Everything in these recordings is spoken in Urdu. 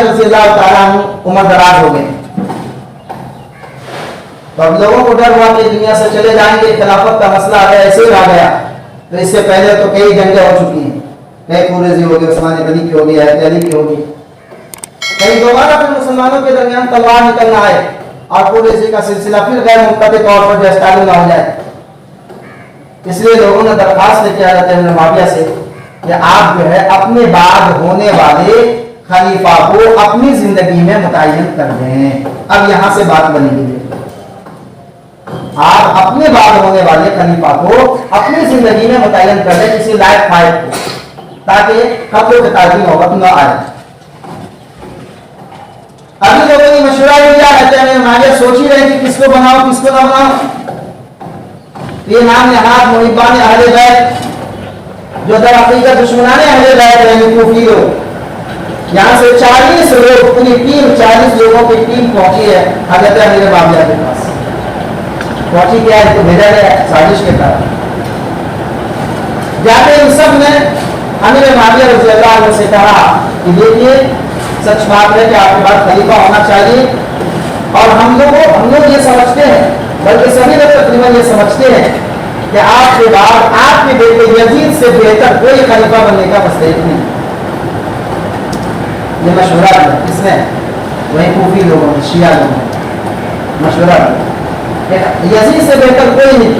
طالب رضی اللہ تعالیٰ عنہ عمر دراز ہو گئے، تو اب لوگوں کو ڈر ہوا کہ دنیا سے چلے جائیں گے، خلافت کا مسئلہ ہے ایسے ہی آ گیا. تو اس سے پہلے تو کئی جنگیں ہو چکی ہیں، کئی قریظی ہو گئی، عثمان غنی کی ہو گئی، علی کی ہو گئی، کئی دوبارہ پھر مسلمانوں کے درمیان تلوار نکلنا آئے اور قریظی کا سلسلہ پھر غیر منقطع طور پر جو اسٹارٹ نہ ہو جائے. اس لیے لوگوں نے درخواست کیا حضرت ابن معاویہ سے کہ آپ جو ہے اپنے بعد ہونے والے خلیفہ کو اپنی زندگی میں متعین کر دیں. اب یہاں سے بات بنے گی، آپ اپنے بعد ہونے والے خلیفہ کو اپنی زندگی میں متعین کر دیں کسی لائق فائد کو، تاکہ قتل و قتال کی نوبت نہ آئے. ابھی لوگوں نے مشورہ دیا رہتے ہیں، ہمارے سوچ ہی رہے کہ کس کو بناؤ کس کو نہ بناؤ. یہ نام نہاد محبان اہل بیت جو در حقیقت دشمنان اہل بیت یعنی کوفی لوگ، یہاں سے 40 لوگ پوری ٹیم 40 لوگوں کی ٹیم پہنچی ہے حضرت امیر معاویہ کے پاس. پہنچی کیا ہے تو بھیجا گیا سازش کے تحت. جاتے ان سب نے امیر معاویہ رضی اللہ عنہ سے کہا کہ دیکھیے سچ بات ہے کہ آپ کے بعد خلیفہ ہونا چاہیے، اور ہم لوگ یہ سمجھتے ہیں، بلکہ سبھی لوگ تقریباً یہ سمجھتے ہیں کہ آپ کے بعد آپ کے بیٹے یزید سے بہتر کوئی خلیفہ بننے کا مستحق نہیں. یہ مشورہ ہے کس نے؟ وہی کوفی لوگوں نے، شیعہ لوگوں نے مشورہ ہے کہ یزید سے بہتر کوئی نہیں،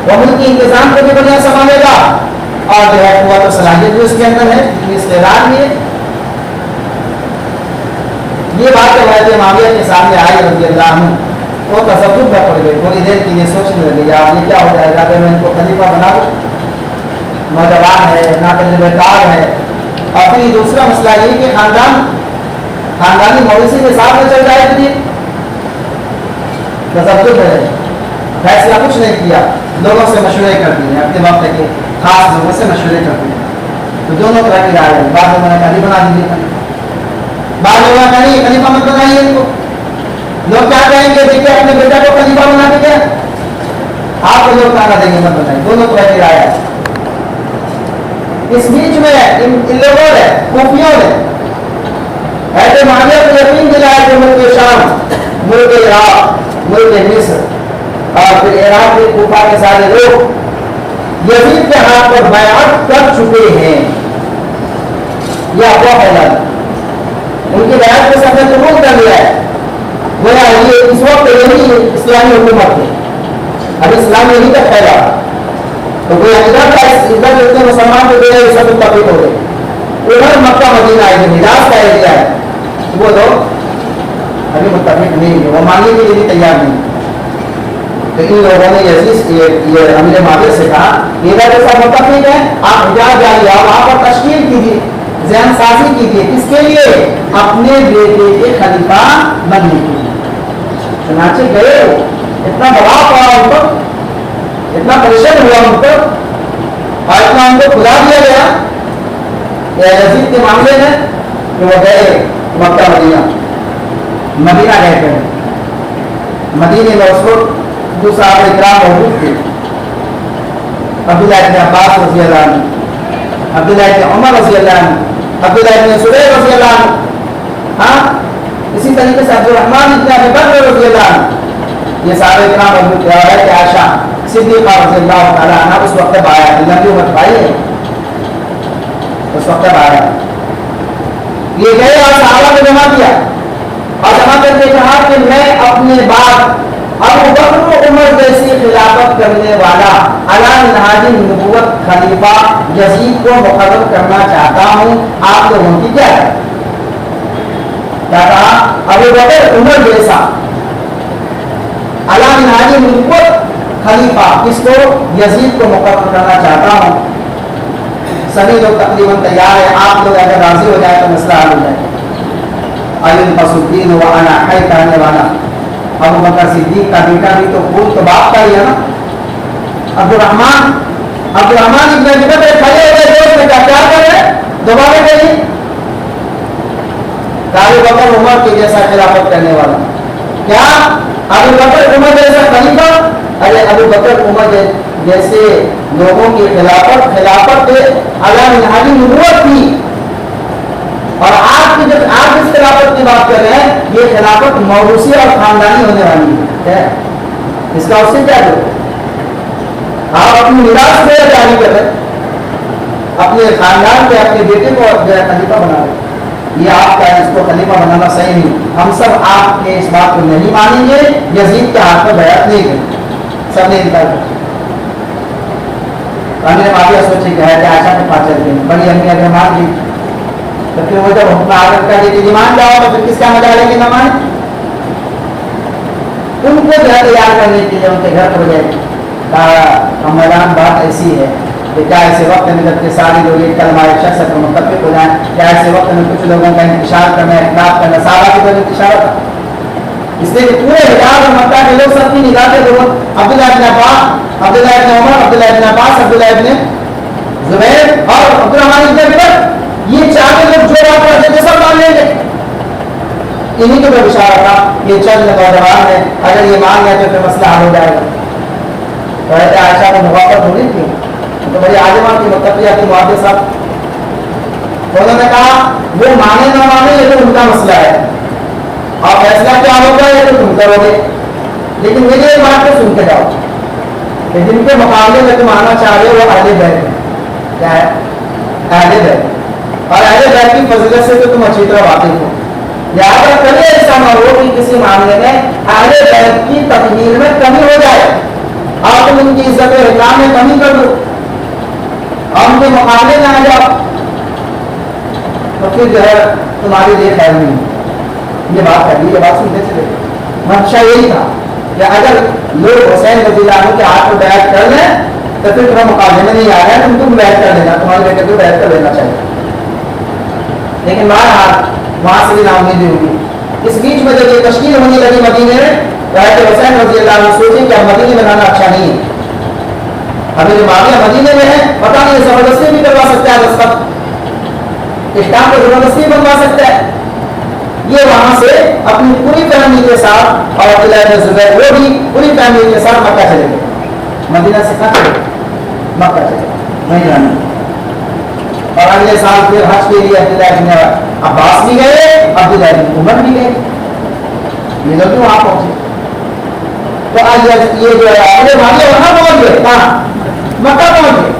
وہ ملک کے انتظام کو بھی بڑھیا سنبھالے گا اور جو ہے قوت و صلاحیت بھی اس کے اندر ہے، استعداد بھی ہے. یہ بات حضرت معاویہ کے سامنے آئی رضی اللہ عنہ، وہ تصدق میں پڑ گئے، تھوڑی دیر کے لیے سوچنے لگے آپ یہ کیا ہو جائے گا کہ میں ان کو خلیفہ بنا دوں، نوجوان ہے ناتجربہ کار ہے. اور پھر دوسرا مسئلہ یہ کہ خاندانی مویشی کے ساتھ میں چل جائے گی. تصدق ہے، فیصلہ کچھ نہیں کیا، لوگوں سے مشورے کر دیے، اپنے وقت کے خاص لوگوں سے مشورے کر دیے. تو دونوں طرح کی رائے ہے، بعض لوگوں نے کہا بنا دیجیے، بعض لوگوں نے کہا خلیفہ مت بنائیے ان کو. لوگ کیا کہیں گے دیکھیے اپنے بیٹا کو خلیفہ بنا کے کیا آپ کو لوگ کہاں دیں گے مت بنائیے. دونوں طرح کی رائے ہے. اس بیچ میں ان لوگوں نے کوفیوں نے ایسے معاویہ کو یقین دلایا کہ ملک شام، ملک عراق، ملک مصر اور پھر عراق کے کوفہ کے سارے لوگ یزید کے ہاتھ پر بیعت کر چکے ہیں. یہ افواہ پھیلا ان کی بیعت کو سب نے قبول کر لیا ہے. گویا یہ اس وقت یہی اسلامی حکومت ہے، اب اسلام یہی تک پھیلا. تو گویا ادھر جتنے مسلمان کو دے سب متفق ہو گئے. ادھر مکہ مدینہ ہے جو حجاز کا ایریا ہے وہ لوگ ابھی متفق نہیں ہے، وہ ماننے کے لیے بھی تیار نہیں. تو ان لوگوں نے یہ امیر معاویہ سے کہا ادھر کے سب متفق ہیں، آپ حجاز جائیے، آپ وہاں پر تشکیل کیجیے، ذہن سازی کیجیے. کس کے لیے؟ اپنے بیٹے کے خلیفہ بننے کے لیے. چنانچہ گئے، اتنا دباؤ پڑا ان پر، اتنا پریشان ہوا ان پر، اور اتنا ان کو کھلا دیا گیا یزید کے معاملے میں کہ وہ گئے مکہ مدینہ گئے تھے. مدینے میں اس وقت جو صحابہ اکرام موجود تھے، عبداللہ ابن عباس رضی اللہ عنہ، عبداللہ ابن عمر رضی اللہ عنہ، عبداللہ ابن زبیر رضی اللہ عنہ، ہاں اسی طریقے سے عبدالرحمن ابن ابی بکر رضی اللہ عنہ، یہ صحابہ اکرام موجود تھے. اور ہے عائشہ صدیقہ رضی اللہ تعالیٰ عنہ اس وقت تک آیا ہے، لمبی عمر پائی ہے اس وقت تک آیا. یہ گئے اور صحابہ کو جمع کیا اور جمع کر کے کہا کہ میں اپنے بعد ابو بکر و عمر جیسی خلافت کرنے والا علی منہاج نبوت خلیفہ یزید کو مقرر کرنا چاہتا ہوں. آپ لوگوں کی کیا ہے؟ کیا کہا؟ ابو بکر عمر جیسا علی منہاج نبوت خلیفہ کس کو؟ یزید کو مقرر کرنا چاہتا ہوں. سبھی لوگ تقریباً تیار ہیں. آپ لوگ اگر راضی ہو جائے تو مسئلہ حل ہو جائے. الدین و انا حی کہنے والا ابو بکر صدیق کا بیٹا بھی تو خون تو باپ کا ہی ہے نا. عبدالرحمن ابن ابی بکر کھڑے ہو گئے دوست میں کیا کر رہے دوبارہ کہیں ابو بکر عمر کے جیسا خلافت کرنے والا. کیا ابو بکر عمر جیسا خلیفہ؟ ارے ابو بکر عمر جیسے لوگوں کی خلافت علی منہاج نبوت تھی. اور آپ جس طرح بات کر رہے ہیں یہ خلافت موروثی اور خاندانی ہونے والی ہے، اس کا اس سے کیا کرو؟ آپ اپنی میراث کو جاری کر رہے، اپنے خاندان کے اپنے بیٹے کو خلیفہ بنا رہے، یہ آپ کا اس کو خلیفہ بنانا صحیح نہیں. ہم سب آپ کے اس بات کو نہیں مانیں گے. یزید کے ہاتھ میں بیعت نہیں کریں، سب نے انکار کیا. امیر معاویہ سوچے کہ ہے کہ عائشہ کے پاس چل گئے، بڑی امی اگر مان لی تو پھر وہ جب حکم عادت کا دیتی ایمان جاؤ تو پھر کس کا مزہ لے کے نہ مانے. ان کو گھر تیار کرنے کے لیے ان کے گھر پر گئے. میدان بات ایسی ہے کہ کیا ایسے وقت میں جب کہ سارے لوگ ایک کلمہ ایک شخص پر متفق ہو جائیں، کیا ایسے وقت میں کچھ لوگوں کا انتشار کرنا، اختلاف کرنا، صحابہ کی طرف انتشار تھا. اس لیے پورے حجاز اور مکہ کے لوگ سب کی نگاہ کے دور عبداللہ ابن عباس، عبداللہ ابن عمر، عبداللہ ابن عباس، عبداللہ ابن زبیر اور عبدالرحمن ابن عبد، یہ چار لوگ جو بات کرتے تھے سب مان لیں گے. انہیں کے اوپر اشارہ تھا یہ چند نوجوان ہیں، اگر یہ مان گئے تو پھر مسئلہ حل ہو جائے گا. تو ایسے عائشہ کو موافقت ہو رہی تھی تو بڑی عالمہ کی متقیہ کی معاذ صاحب انہوں نے کہا وہ مانے نہ مانے یہ تو ان کا مسئلہ ہے اور فیصلہ کیا ہوگا یہ تو تم کرو گے، لیکن میری ایک بات کو سن کے جاؤ کہ جن کے مقابلے میں تم آنا چاہ رہے ہو وہ اہل بیت ہیں. کیا ہے؟ اہل بیت. اور اہل بیت کی فضیلت سے تو تم اچھی طرح واقف ہو، لہٰذا کبھی ایسا نہ ہو کہ کسی معاملے میں اہل بیت کی تقدیر میں کمی ہو جائے اور تم ان کی عزت و احترام میں کمی کر دو اور ان کے مقابلے میں آ جاؤ تو پھر جو ہے تمہارے لیے خیر نہیں. یہ بات کر لی، یہ بات سنتے چلے. منشا یہی تھا کہ اگر لوگ حسین رضی اللہ عنہ کے ہاتھ میں بیعت کر لیں تو پھر تمہیں مقابلے میں نہیں آ رہا ہے، تم بیعت کر لینا، تمہارے بیٹے کو بیعت کر لینا چاہیے. لیکن بہرحال وہاں سے بھی ناامیدی ہوگی. اس بیچ میں جب یہ تشکیل ہونے لگی مدینے میں تو حسین رضی اللہ عنہ سوچے کہ اب مدینے میں رہنا اچھا نہیں ہے. ابھی جو معاملہ مدینے میں ہے پتہ نہیں زبردستی بھی کروا سکتا ہے، دستخط اسٹامپ کو زبردستی بنوا سکتا ہے. یہ وہاں سے اپنی پوری فیملی کے ساتھ اور عبداللہ بن زبیر وہ بھی پوری فیملی کے ساتھ مکہ چلے گئے. مدینہ سے کہاں چلے گئے؟ مکہ چلے گئے، وہیں جانا. اور اگلے سال پھر حج کے لیے عبداللہ بن عباس بھی گئے، عبداللہ بن عمر بھی گئے. یہ لوگ وہاں پہنچے تو آج یہ جو ہے اپنے بھائی وہاں پہنچ گئے، کہاں؟ مکہ پہنچ گئے.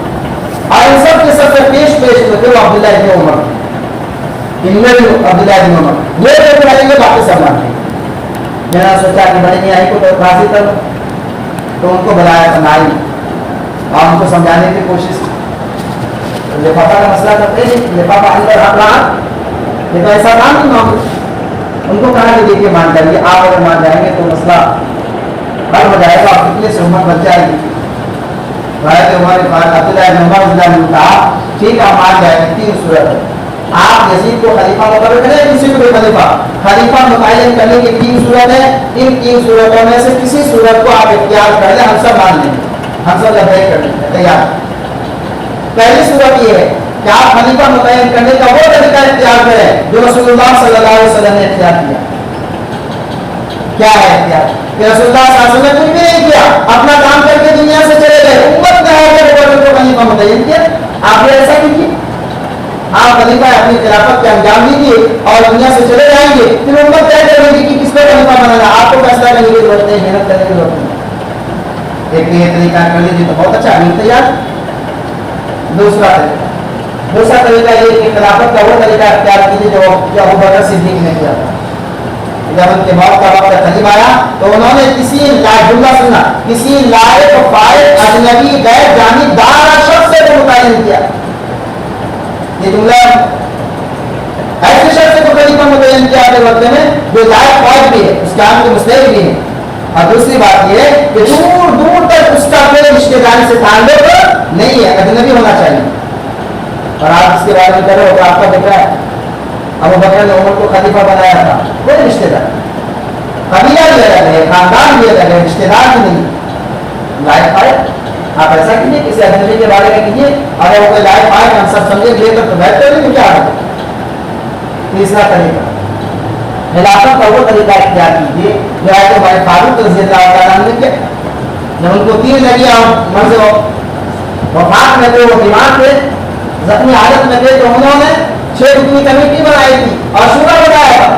اور ان سب کے سب سے پیش میں تھے عبداللہ بن عمر، ان میں بھی عبداللہ بن عمر یہ تو بھائی یہ باقی سب مان. میں نے سوچا کہ بڑے میاں کو تو راضی کروں تو ان کو بلایا تھا نائی اور ان کو سمجھانے کی کوشش کی. لفافہ کا مسئلہ کرتے ہیں، لفافہ اندر حق رہا یہ تو ایسا کام نہیں معاملہ. ان کو کہا کہ دیکھیے مان جائیے، آپ اگر مان جائیں گے تو مسئلہ حل ہو جائے گا اور فتنے سے امت بچ جائے گی. عبداللہ بن عمر رضی اللہ عنہ کہا ٹھیک ہے مان جائیں گے. 3 صورت ہے، آپ یزید کو خلیفہ مقرر کریں، کسی کو بھی خلیفہ متعین کرنے کی 3 صورت ہے. ان 3 صورتوں میں سے کسی صورت کو آپ اختیار کر لیں، ہم سب مان لیں گے، ہم سب لبیک کر لیں گے، تیار. پہلی صورت یہ ہے کہ آپ خلیفہ متعین کرنے کا وہ طریقہ اختیار کریں جو رسول اللہ صلی اللہ علیہ وسلم نے اختیار کیا. کیا ہے اختیار؟ کہ رسول اللہ صلی اللہ علیہ وسلم نے کچھ بھی نہیں کیا، اپنا کام کر کے دنیا سے چلے گئے، امت نے آ کر کو خلیفہ متعین کیا. آپ نے ایسا کیجیے، آپ خلیفہ اپنی خلافت کے انجام دیجیے اور دنیا سے چلے جائیں گے، پھر امت طے کرے گی کہ کس کو خلیفہ بنانا. آپ کو فیصلہ کرنے کی ضرورت نہیں، محنت کرنے کی ضرورت نہیں. ایک یہ طریقہ کر لیجیے تو بہت اچھا، امیر تیار. دوسرا طریقہ یہ کہ خلافت کا وہ طریقہ اختیار کیجیے جو ابو بکر صدیق نے کیا تھا. جب ان کے موت کا وقت قریب آیا تو انہوں نے کسی لائق فائق اجنبی غیر جانبدار شخص سے متعین کیا. یہ جملہ ایسے شخص کو خلیفہ متعین کیا کے وقت میں جو لائق فائق بھی ہے، اس کے عام کے مستحق بھی ہے. اور دوسری بات یہ ہے کہ دور دور تک اس کا کوئی رشتے داری سے تعلق نہیں ہے، اجنبی ہونا چاہیے. اور آپ اس کے بارے میں کرو تو آپ کا بیٹا ہے، ابو بکر نے عمر کو خلیفہ بنایا تھا، کوئی رشتے دار قبیلہ بھی الگ ہے، خاندان بھی الگ ہے، رشتے دار بھی نہیں. لائق فائق آپ ایسا کیجیے، کسی اجنبی کے بارے میں کیجیے، اگر وہ کوئی لائق فائق ہم سب سمجھے لے کر تو بہتر نہیں. کیا ہے تیسرا طریقہ؟ خلافت کا وہ طریقہ اختیار کیجیے جو ہے کہ ہمارے فاروق رضی اللہ تعالیٰ نے کیا. جب ان کو تیر لگی اور مرض وفات میں تھے، وہ بیمار تھے، زخمی حالت میں تھے، تو انہوں نے 6 رکنی کمیٹی بنائی تھی اور شورا بنایا تھا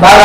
12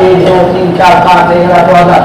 1 2 3 4 5 6 2000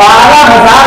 12,000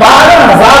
12,000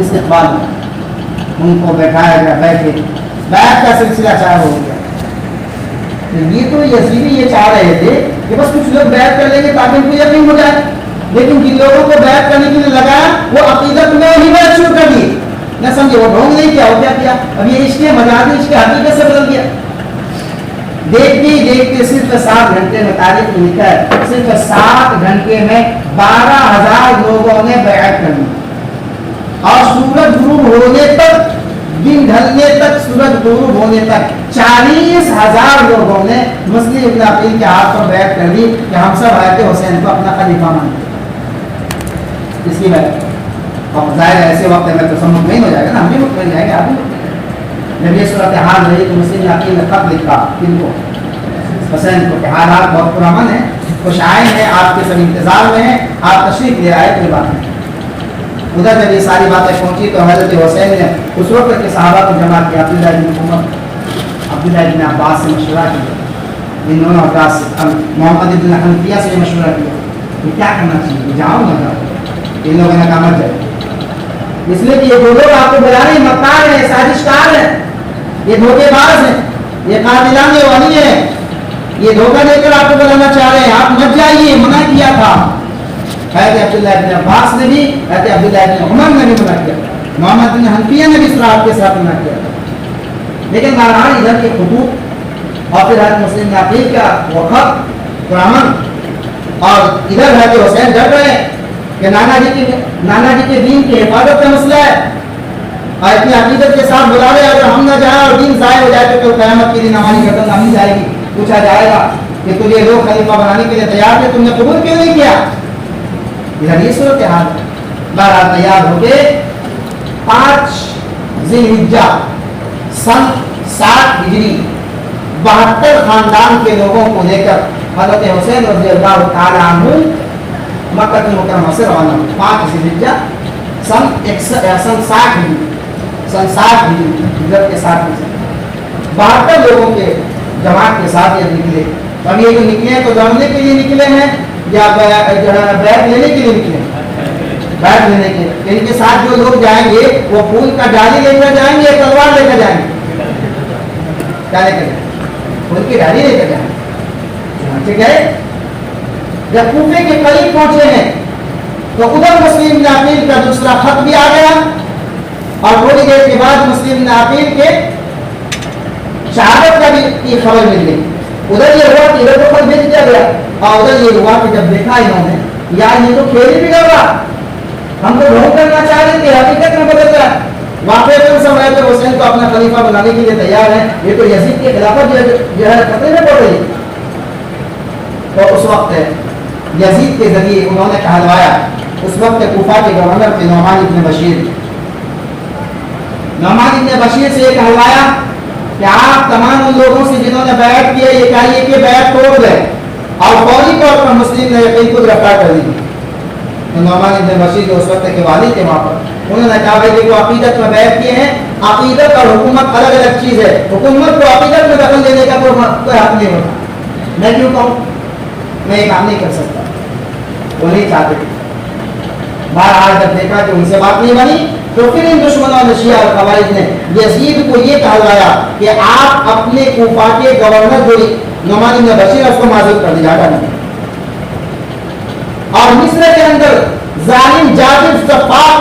استقبال میں ان کو بیٹھایا گیا, بیٹھے, بیعت کا سلسلہ چالو ہو گیا. یہ تو یزیدی یہ چاہ رہے تھے کہ بس کچھ لوگ بیعت کر لیں گے تاکہ ان کو یقین ہو جائے, لیکن جن لوگوں کو بیعت کرنے کے لیے لگایا وہ عقیدت میں ہی بیعت شروع کر دی. نہ سمجھے وہ ڈھونگ نہیں کیا, وہ کیا کیا, اب یہ عشق مجازی عشق حقیقت سے بدل گیا. دیکھتے ہی دیکھتے صرف 7 گھنٹے میں, تاریخ لکھا ہے, صرف 7 گھنٹے میں 12,000 لوگوں نے بیعت کر لی. اور سورج غروب ہونے تک, دن ڈھلنے تک, سورج غروب ہونے تک 40,000 لوگوں نے مسلم ابن عقیل کے ہاتھ پر بیعت کر دی کہ ہم سب حضرت حسین کو اپنا خلیفہ مانتے. اس کی بیعت اب ظاہر ہے ایسے وقت میں تو سب مطمئن ہو جائے گا نا, ہم بھی مطمئن جائیں گے, آپ بھی مطمئن. جب یہ صورتحال رہی تو مسلم عقیل نے خط لکھا کن کو, حسین کو, کہ حالات بہت پرامن ہیں, خوش آئے ہیں, آپ کے سب انتظار میں ہیں, آپ تشریف لے آئے, کوئی بات نہیں. ادھر جب یہ ساری باتیں پہنچی تو حضرت حسین نے اس وقت کے صحابہ کو جمع کیا, عبداللہ بن عمر, عبداللہ بن عباس سے مشورہ کیا, ان دونوں عباس محمد بن حنفیہ سے مشورہ کیا کہ کیا کرنا چاہیے, جاؤ نہ جاؤ. ان لوگوں نے کہا مت جائے, اس لیے کہ یہ دو لوگ آپ کو بلا رہے ہیں, مکار ہیں, سازشکار ہیں, یہ دھوکے باز ہیں, یہ قاتلان ولی ہیں, یہ دھوکہ دے کر آپ کو بلانا چاہ رہے ہیں, آپ مت جائیے, منع کیا تھا. حضرت عبداللہ بن عباس نے بھی, حضرت عبداللہ بن عمر نے بھی منع کیا, محمد بن حنفیہ نے بھی سراحت کے ساتھ منع کیا. لیکن بہرحال ادھر کے خطوط اور پھر حضرت مسلم عقیل کا وہ خط پرامن, اور ادھر حضرت حسین ڈر رہے کہ نانا جی کے دین کی حفاظت کا مسئلہ ہے, اور اتنی عقیدت کے ساتھ بلا رہے, اگر ہم نہ جائیں اور دین ضائع ہو جائے تو قیامت کے دن ہماری گردن نامی جائے گی, پوچھا جائے گا کہ تجھے لوگ خلیفہ بنانے کے لیے تیار تھے, تم نے قبول کیوں نہیں کیا. ادھر یہ صورتحال ہے. بہرحال تیار ہو کے 5 ذی الحجہ سن 60 ہجری 72 خاندان کے لوگوں کو لے کر حضرت حسین رضی اللہ تعالی عنہ مکہ مکرمہ سے روانہ ہوئے. 5 ذی الحجہ سن 60 ہجری ہجرت کے ساتھ 72 لوگوں کے جماعت کے ساتھ یہ نکلے. اب یہ جو نکلے ہیں تو دوڑنے کے لیے نکلے ہیں یا بیعت لینے کے لیے نکلے ہیں؟ بیعت لینے کے لیے. ان کے ساتھ جو لوگ جائیں گے وہ پھول کا ڈالی لے کر جائیں گے یا تلوار لے کر جائیں گے؟ کیا لے کر جائیں گے؟ پھول کی ڈالی لے کر جائیں گے. ٹھیک ہے. جب کوفے کے قریب پہنچے ہیں تو ادھر مسلم بن عقیل کا دوسرا خط بھی آ گیا, اور تھوڑی دیر کے بعد مسلم بن عقیل کے شہادت کا بھی خبر مل گئی. ادھر یہ ہوا کہ ادھر تو خط بھیج دیا گیا, اور ادھر یہ ہوا کہ جب دیکھا انہوں نے یار یہ تو کھیل ہی بگڑ رہا, ہم تو ڈھونگ کرنا چاہ رہے تھے, حقیقت میں بدل رہا. واقعی تو سب رہتے حسین کو اپنا خلیفہ بنانے کے لیے تیار ہے, یہ تو یزید کے خلافت جو ہے خطرے میں پڑ رہی. تو اس وقت یزید کے ذریعے انہوں نے کہلوایا اس وقت کوفہ کے گورنر تھے نعمان ابن بشیر. نعمان ابن بشیر سے یہ کہلوایا کہ آپ تمام ان لوگوں سے جنہوں نے بیعت کی ہے یہ کہیے کہ بیعت توڑ دیں, اور فوری طور پر مسلم نے یقین کو گرفتار کر دی. تو نعمان ابن بشیر جو اس وقت کے والی تھے وہاں پر, انہوں نے کہا بھائی جو عقیدت میں بیعت کیے ہیں, عقیدت اور حکومت الگ الگ چیز ہے, حکومت کو عقیدت میں دخل دینے کا کوئی حق نہیں ہوتا. میں کیوں کہوں, میں یہ کام نہیں کر سکتا. وہ نہیں چاہتے. بہرحال جب دیکھا کہ ان سے بات نہیں بنی تو پھر ان دشمنوں نے شیعہ اور خوارج نے یزید کو یہ کہلوایا کہ آپ اپنے کوفہ کے گورنر جو نعمان بن بشیر اس کو معزول کر دیا جائے. اور مصر کے اندر ظالم جابر صفاق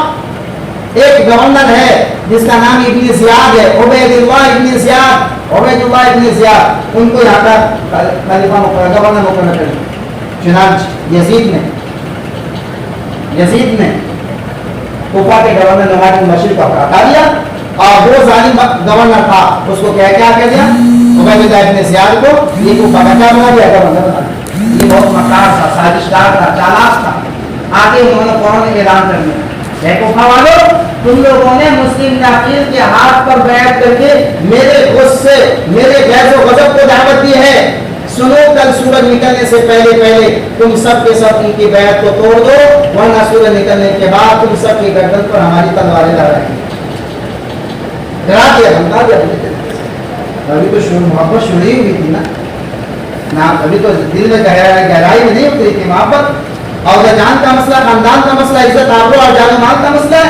ایک گورنر ہے جس کا نام ابن زیاد ہے, عبید اللہ ابن زیاد, ان کو یہاں کا خلیفہ گورنر مقرر کر دیا. چنانچہ یزید نے کوفہ کے گورنر نعمان بن بشیر کو ہٹا دیا, اور وہ ظالم گورنر تھا اس کو کیا کہہ دیا, عبید اللہ ابن زیاد کو یہ کوفہ کا کیا بنا دیا, گورنر بنا دیا. یہ بہت مکار تھا, سازشکار تھا, چالاک تھا. آگے انہوں نے فوراً اعلان کر دیا, اے کوفہ والو, تم لوگوں نے مسلم عقیل کے ہاتھ پر بیعت کر کے میرے غصے, میرے غیظ و غضب کو دعوت دی ہے. سنو, کل سورج نکلنے سے پہلے تم سب کے سب ان کی بیعت کو توڑ دو, ورنہ سورج نکلنے کے بعد تم سب کی گردن پر ہماری تلواریں لڑائیں گے. ڈرا دیا, دھمکا دیا. ابھی تو محبت شروع ہی ہوئی تھی نا, ابھی تو دل میں گہرائی میں نہیں اتری تھی محبت. اور جان کا مسئلہ, خاندان کا مسئلہ, عزت آبرو اور جان و مال کا مسئلہ ہے.